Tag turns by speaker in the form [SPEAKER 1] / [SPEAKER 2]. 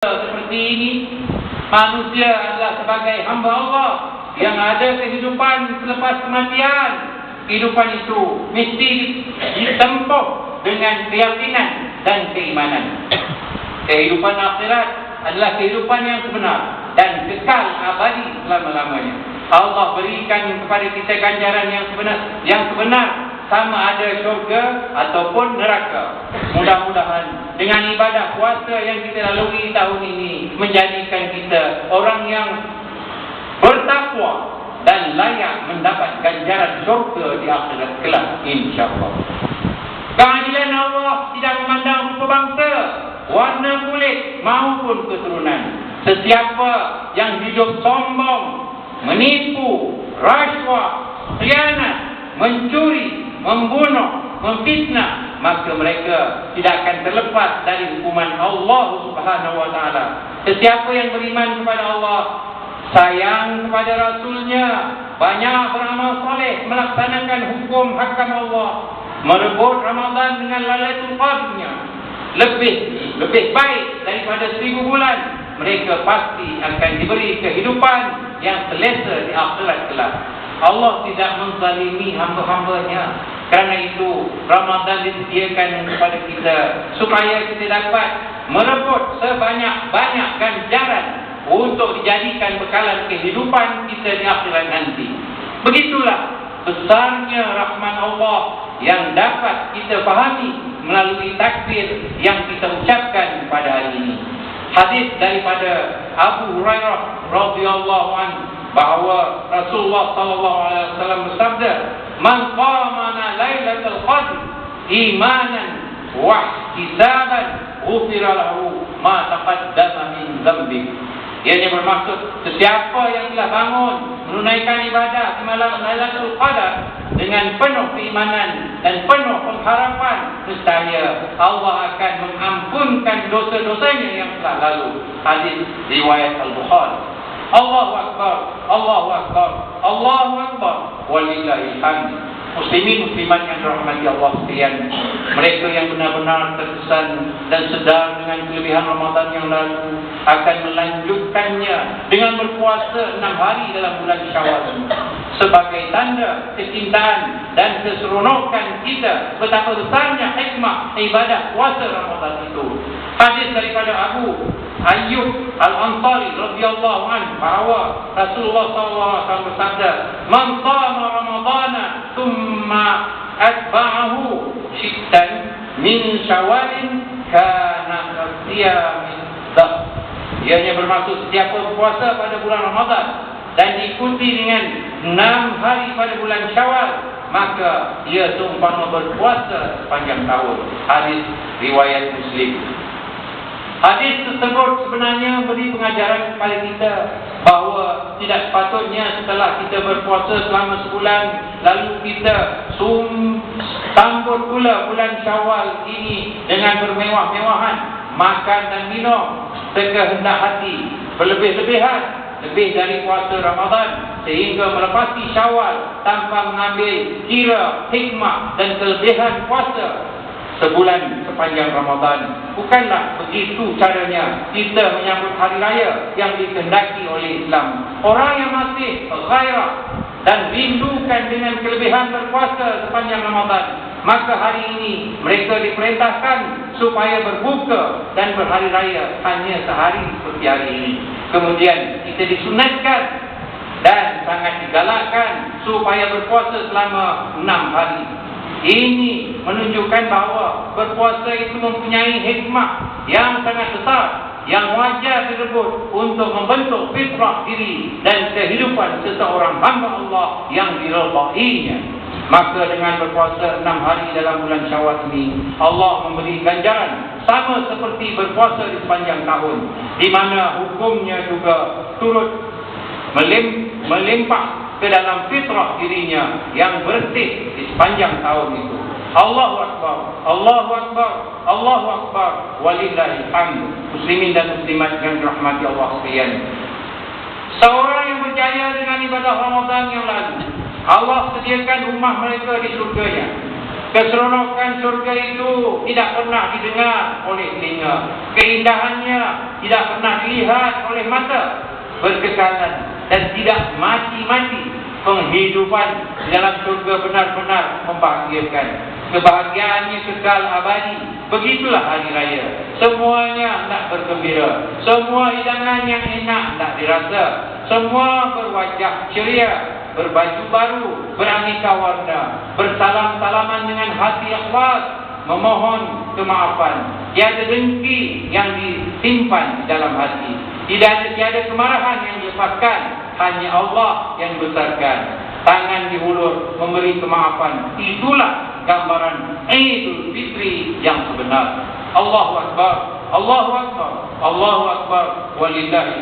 [SPEAKER 1] seperti ini, manusia adalah sebagai hamba Allah yang ada kehidupan selepas kematian. Kehidupan itu mesti ditempuh dengan keyakinan dan keimanan. Kehidupan akhirat adalah kehidupan yang sebenar dan kekal abadi selama-lamanya. Allah berikan kepada kita ganjaran yang sebenar, sama ada syurga ataupun neraka. Mudah-mudahan dengan ibadah puasa yang kita lalui tahun ini menjadikan kita orang yang bertakwa dan layak mendapat ganjaran syurga di akhirat kelak, insya-Allah. Keadilan Allah tidak memandang suku bangsa, warna kulit maupun keturunan. Sesiapa yang hidup sombong, menipu, rasuah, khianat, mencuri, membunuh, memfitnah, maka mereka tidak akan terlepas dari hukuman Allah Subhanahu wa taala. Sesiapa yang beriman kepada Allah, sayang kepada Rasulnya, banyak beramal soleh, melaksanakan hukum hakam Allah, merebut Ramadan dengan Lailatul Qadarnya, lebih baik daripada 1000 bulan, mereka pasti akan diberi kehidupan yang selesa di akhirat kelak. Allah tidak menzalimi hamba-hambanya. Kerana itu Ramadan disediakan kepada kita supaya kita dapat merebut sebanyak-banyak ganjaran untuk dijadikan bekalan kehidupan kita di akhirat nanti. Begitulah besarnya rahmat Allah yang dapat kita fahami melalui takbir yang kita ucapkan pada hari ini. Hadis daripada Abu Hurairah radhiyallahu anhu bahawa Rasulullah sallallahu alaihi wasallam bersabda, "Man qama lailatul qadr imanan wa ihtisaban, ghufira lahu ma taqaddama min dhanbi." Ianya bermaksud, sesiapa yang telah bangun menunaikan ibadah di malam Lailatul Qadar dengan penuh keimanan dan penuh pengharapan, nescaya Allah akan mengampunkan dosa-dosanya yang telah lalu. Hadis riwayat Al-Bukhari. Allahu Akbar, Allahu Akbar, Allahu Akbar, walillahil hamd. Muslimin muslimat yang dirahmati Allah sekalian, mereka yang benar-benar terkesan dan sedar dengan kelebihan Ramadan yang lalu akan melanjutkannya dengan berpuasa 6 hari dalam bulan Syawal sebagai tanda kecintaan dan keseronokan kita betapa besarnya hikmah ibadah puasa Ramadan itu. Hadis daripada Abu Ayyub Al-Ansari radhiyallahu anhu bahawa Rasulullah sallallahu alaihi wasallam bersabda, "Man qama Ramadana thumma atba'ahu shittan min Syawalin kana kasiyamin dah." Ianya bermaksud siapa berpuasa pada bulan Ramadan dan diikuti dengan 6 hari pada bulan Syawal, maka ia seumpama berpuasa sepanjang tahun. Hadis riwayat Muslim. Hadis tersebut sebenarnya beri pengajaran kepada kita bahawa tidak sepatutnya setelah kita berpuasa selama sebulan lalu kita sambut pula bulan Syawal ini dengan bermewah-mewahan, makan dan minum sekehendak hati, berlebih-lebihan, lebih dari puasa Ramadan sehingga melepasi Syawal tanpa mengambil kira hikmah dan kelebihan puasa sebulan sepanjang Ramadan. Bukanlah begitu caranya kita menyambut hari raya yang dikehendaki oleh Islam. Orang yang masih ghairah dan rindukan dengan kelebihan berpuasa sepanjang Ramadan, maka hari ini mereka diperintahkan supaya berbuka dan berhari raya hanya sehari seperti hari ini. Kemudian kita disunatkan dan sangat digalakkan supaya berpuasa selama 6 hari. Ini menunjukkan bahawa berpuasa itu mempunyai hikmah yang sangat besar yang wajar direbut untuk membentuk fitrah diri dan kehidupan seseorang hamba Allah yang diridainya. Maka dengan berpuasa 6 hari dalam bulan Syawal ini, Allah memberi ganjaran sama seperti berpuasa di sepanjang tahun, di mana hukumnya juga turut melimpah ke dalam fitrah dirinya yang bersih di sepanjang tahun itu. Allahu Akbar, Allahu Akbar, Allahu Akbar, walillahil hamd. Muslimin dan muslimat yang dirahmati Allah sekalian, seorang yang berjaya dengan ibadah Ramadan yang lalu, Allah sediakan rumah mereka di surganya. Keseronokan surga itu tidak pernah didengar oleh telinga. Keindahannya tidak pernah dilihat oleh mata. Berkekalan dan tidak mati-mati. Penghidupan di dalam surga benar-benar membahagiakan. Kebahagiaannya kekal abadi. Begitulah hari raya. Semuanya hendak bergembira. Semua hidangan yang enak hendak dirasa. Semua berwajah ceria, berbaju baru, beraneka warna, bersalam-salaman dengan hati ikhlas, memohon kemaafan. Tiada dengki yang disimpan di dalam hati. Tiada kemarahan yang dilepaskan. Hanya Allah yang besarkan. Tangan dihulur memberi kemaafan. Itulah gambaran Idul Fitri yang sebenar. Allahu Akbar, Allahu Akbar, Allahu Akbar, walillahi